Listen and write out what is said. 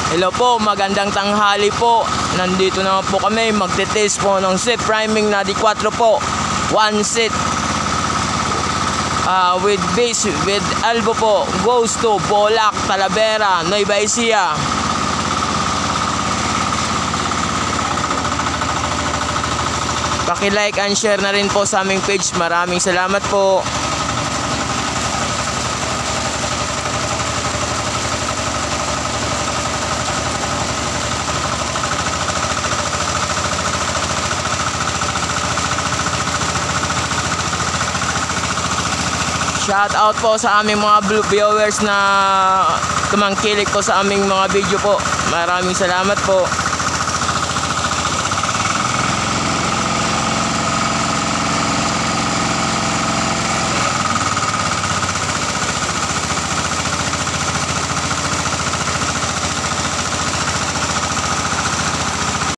Hello po, magandang tanghali po. Nandito naman po kami, magte-test po ng seat priming na D4 po. One seat with base, with elbow po, goes to Bolac, Talavera, Nueva Ecija. Paki-like and share na rin po sa aming page. Maraming salamat po. Shout out po sa aming mga viewers na tumangkilik po sa aming mga video po. Maraming salamat po.